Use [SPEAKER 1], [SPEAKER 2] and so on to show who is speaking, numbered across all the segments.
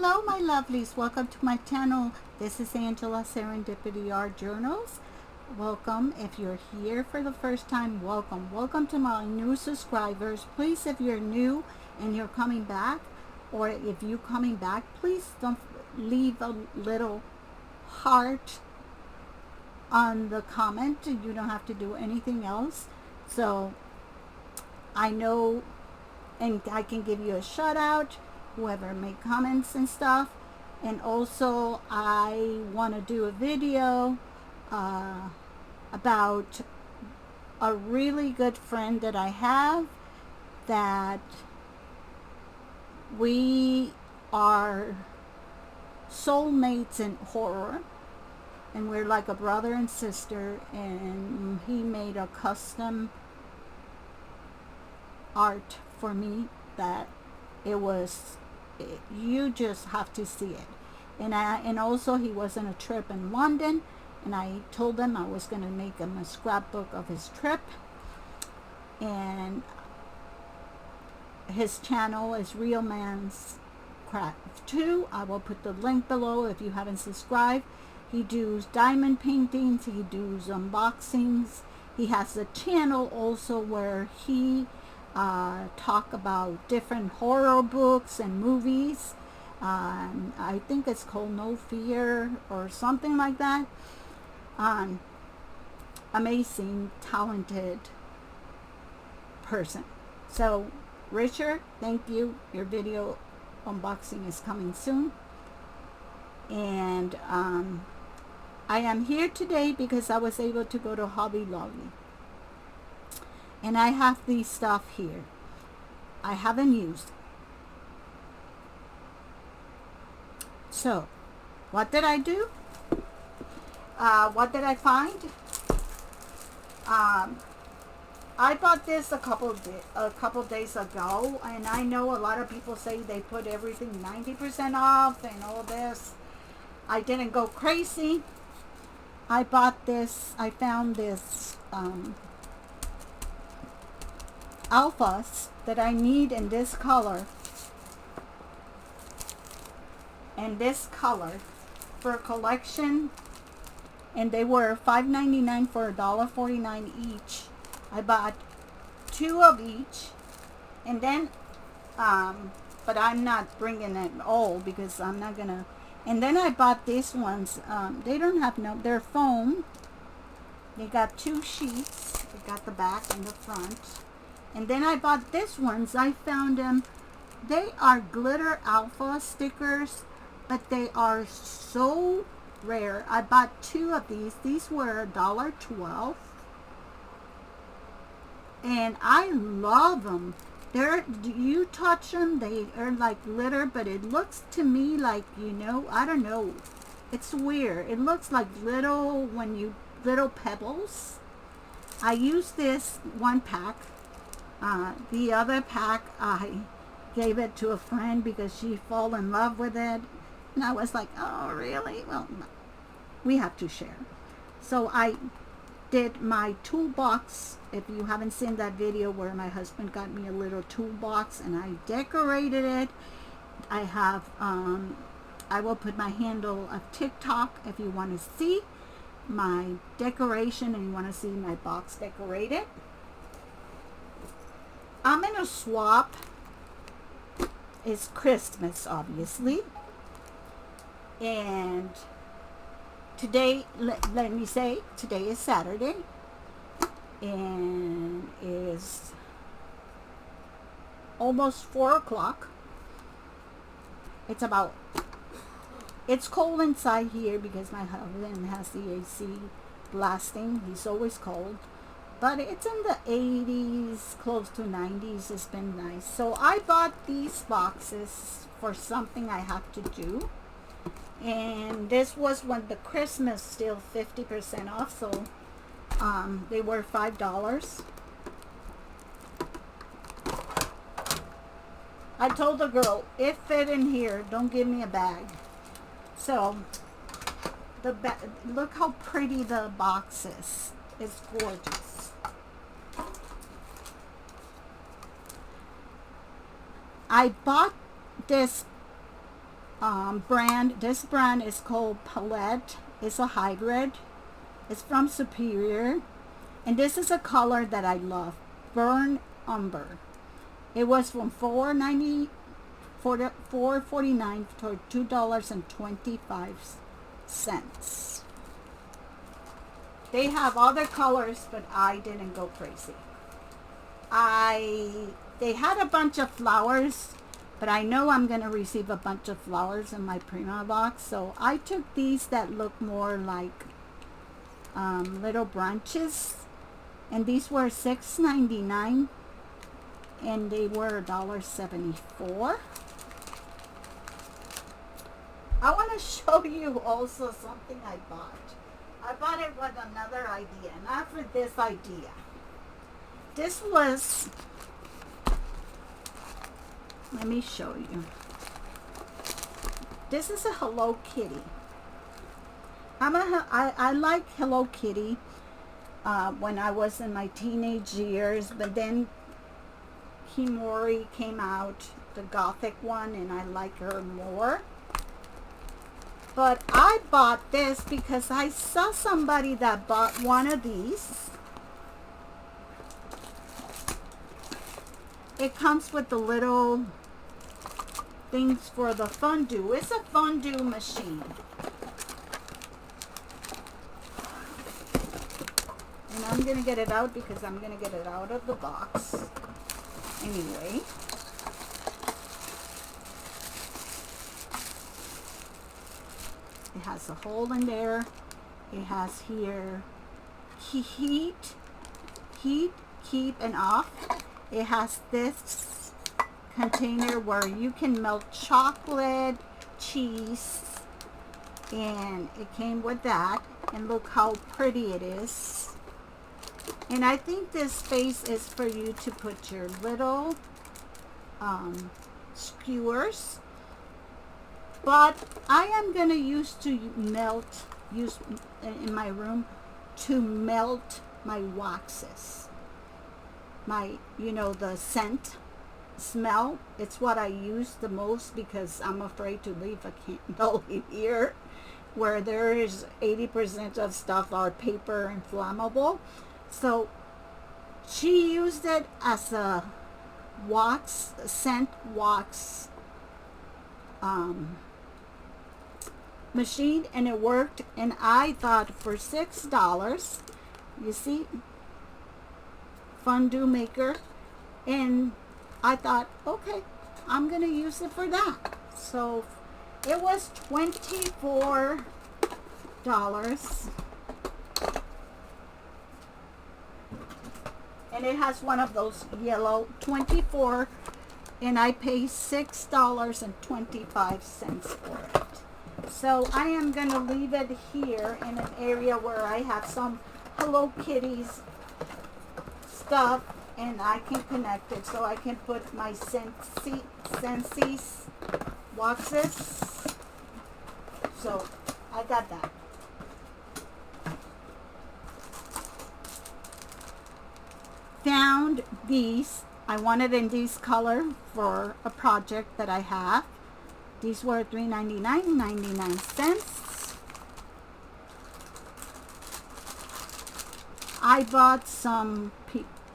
[SPEAKER 1] Hello my lovelies, welcome to my channel. This is Angela Serendpity Art Journals. Welcome. If you're here for the first time, welcome to my new subscribers. Please, if you're new and you're coming back, or if you're coming back, please don't leave a little heart on the comment. You don't have to do anything else, so I know, and I can give you a shout out, whoever make comments and stuff. And also I want to do a video about a really good friend that I have, that we are soulmates in horror, and we're like a brother and sister, and he made a custom art for me that you just have to see it. And also he was on a trip in London, and I told him I was going to make him a scrapbook of his trip, and his channel is Real Man's Craft 2. I will put the link below if you haven't subscribed. He does diamond paintings, he does unboxings. He has a channel also where he talk about different horror books and movies. I think it's called No Fear or something like that. Amazing, talented person. So Richard, thank you. Your video unboxing is coming soon. And I am here today because I was able to go to Hobby Lobby, and I have these stuff here I haven't used. So what did I do? What did I find? I bought this a couple days ago, and I know a lot of people say they put everything 90% off and all this. I didn't go crazy. I bought this. I found this alphas that I need in this color and this color for a collection, and they were $5.99 for $1.49 each. I bought 2 of each, and then but I'm not bringing it all because I'm not gonna. And then I bought these ones. They don't have they're foam. They got 2 sheets. They got the back and the front. And then I bought these ones. I found them. They are glitter alpha stickers, but they are so rare. I bought 2 of these. These were $1.12. And I love them. You touch them, they are like glitter, but it looks to me like, I don't know. It's weird. It looks like little pebbles. I used this 1 pack. The other pack I gave it to a friend because she fell in love with it, and I was like, oh really? Well, no. We have to share. So I did my toolbox. If you haven't seen that video where my husband got me a little toolbox and I decorated it, I have I will put my handle of TikTok if you want to see my decoration and you want to see my box decorated. I'm gonna swap. It's Christmas, obviously, and today, let me say, today is Saturday, and is almost 4 o'clock. It's cold inside here because my husband has the AC blasting. He's always cold, but it's in the 80s, close to 90s. It's been nice. So I bought these boxes for something I have to do. And this was when the Christmas still 50% off, so they were $5. I told the girl, it fit in here, don't give me a bag. So look how pretty the box is. It's gorgeous. I bought this brand. This brand is called Palette. It's a hybrid. It's from Superior. And this is a color that I love. Burn Umber. It was from $4.49 to $2.25. They have other colors, but I didn't go crazy. They had a bunch of flowers, but I know I'm going to receive a bunch of flowers in my Prima box. So I took these that look more like little branches. And these were $6.99. And they were $1.74. I want to show you also something I bought. I bought it with another idea, not for this idea. This was, let me show you. This is a Hello Kitty. I like Hello Kitty when I was in my teenage years, but then Himori came out, the Gothic one, and I like her more. But I bought this because I saw somebody that bought one of these. It comes with the little things for the fondue. It's a fondue machine. And I'm going to get it out because I'm going to get it out of the box. Anyway. It has a hole in there. It has here heat, keep, and off. It has this container where you can melt chocolate, cheese, and it came with that. And look how pretty it is. And I think this space is for you to put your little skewers. But I am going to use in my room to melt my waxes. My, the scent smell. It's what I use the most because I'm afraid to leave a candle in here where there is 80% of stuff are paper and flammable. So she used it as a scent wax machine, and it worked. And I thought for $6, you see, fondue maker, and I thought, okay, I'm gonna use it for that. So it was $24, and it has one of those yellow 24, and I paid $6.25 for it. So I am going to leave it here in an area where I have some Hello Kitties stuff, and I can connect it so I can put my Scentsy waxes. So I got that. Found these. I wanted in this color for a project that I have. These were $3.99. I bought some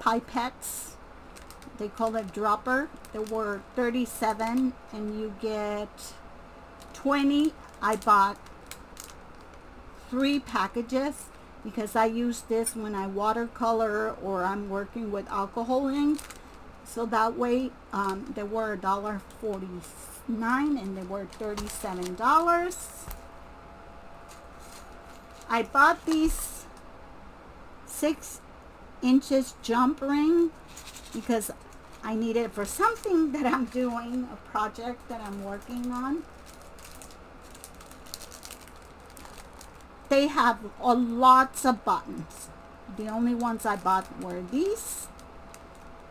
[SPEAKER 1] pipettes. They call it dropper. They were $37, and you get 20. I bought 3 packages because I use this when I watercolor or I'm working with alcohol ink. So that way, they were $1.49 and they were $37. I bought these 6 inches jump ring because I need it for something that I'm doing, a project that I'm working on. They have lots of buttons. The only ones I bought were these.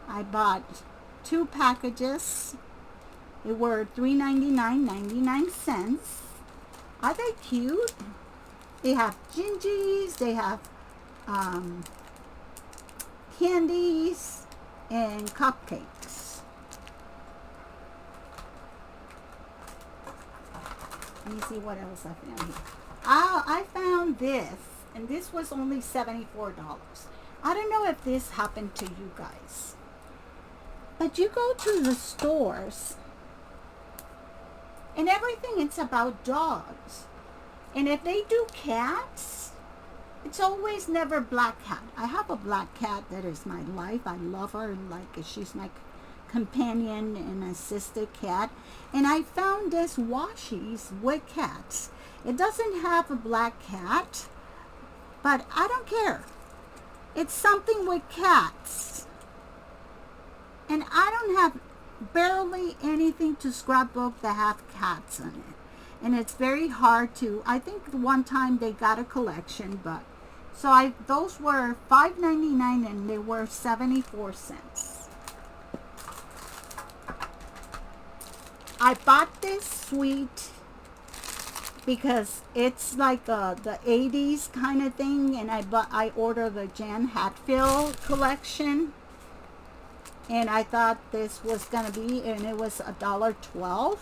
[SPEAKER 1] I bought 2 packages. They were $3.99.99. Are they cute? They have gingies, they have candies, and cupcakes. Let me see what else I found here. I found this, and this was only $74. I don't know if this happened to you guys, but you go to the stores and everything, it's about dogs. And if they do cats, it's always never black cat. I have a black cat that is my life. I love her like she's my companion and assisted cat. And I found this Washi's with cats. It doesn't have a black cat, but I don't care. It's something with cats. And I don't have barely anything to scrapbook that have cats in it. And it's very hard to, I think one time they got a collection, but so those were $5.99 and they were 74 cents. I bought this suite because it's like the 80s kind of thing, and I ordered the Jan Hatfield collection, and I thought this was gonna be, and it was $1.12,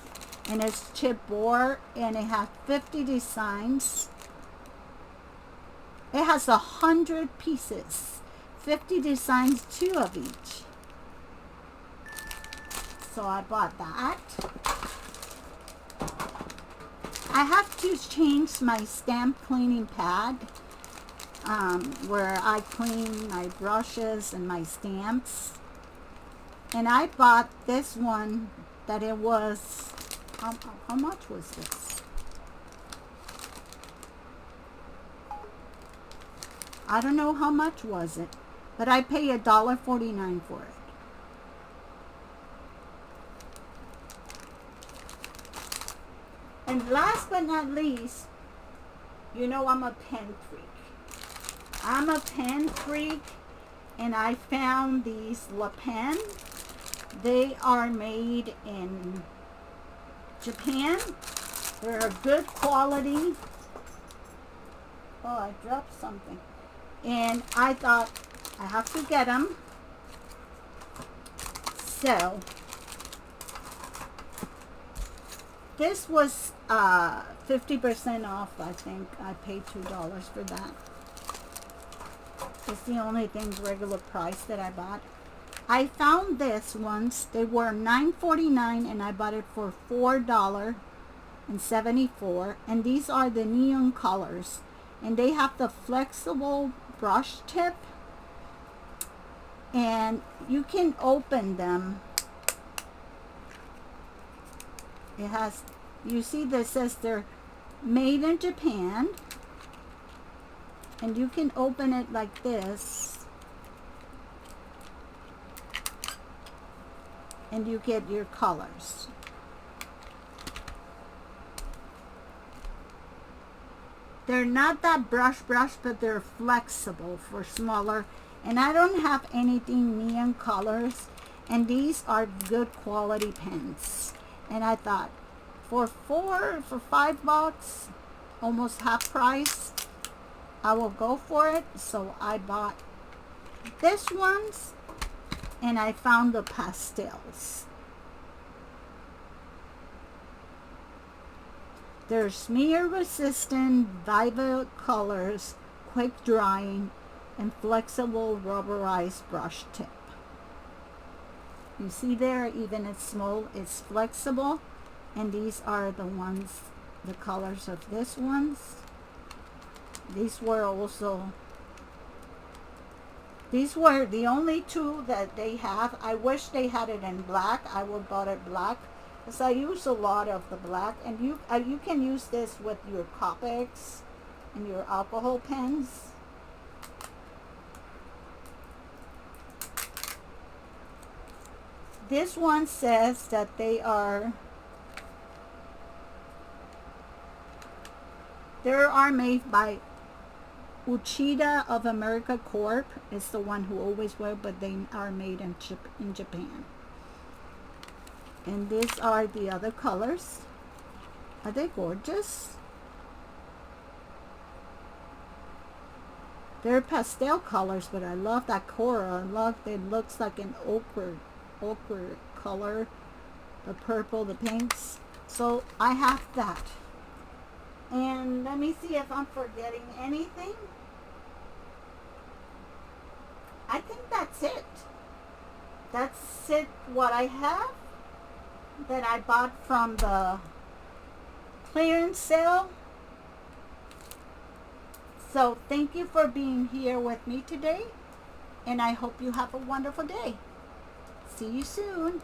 [SPEAKER 1] and it's chipboard, and it has 50 designs. It has 100 pieces, 50 designs, 2 of each. So I bought that. I have to change my stamp cleaning pad where I clean my brushes and my stamps. And I bought this one that it was, how much was this? I don't know how much was it, but I paid $1.49 for it. And last but not least, you know I'm a pen freak. I'm a pen freak, and I found these La Pen. They are made in Japan. They're a good quality. Oh, I dropped something. And I thought I have to get them. So this was 50% off, I think. I paid $2 for that. It's the only thing regular price that I bought. I found this once. They were $9.49 and I bought it for $4.74. And these are the neon colors. And they have the flexible brush tip. And you can open them. It has, you see this says they're made in Japan, and you can open it like this, and you get your colors. They're not that brush, but they're flexible for smaller, and I don't have anything neon colors, and these are good quality pens. And I thought, for $5, almost half price, I will go for it. So I bought this ones, and I found the pastels. They're smear resistant, vivid colors, quick drying, and flexible rubberized brush tip. You see there, even it's small, it's flexible. And these are the ones, the colors of this ones. These were also, these were the only two that they have. I wish they had it in black. I would bought it black, because I use a lot of the black. And you can use this with your Copics and your alcohol pens. This one says that they are made by Uchida of America Corp. It's the one who always wear, but they are made in Japan. And these are the other colors. Are they gorgeous? They're pastel colors, but I love that coral. I love it. Looks like an ochre color, the purple, the pinks. So I have that. And let me see if I'm forgetting anything. I think that's it. That's it, what I have that I bought from the clearance sale. So thank you for being here with me today, and I hope you have a wonderful day. See you soon.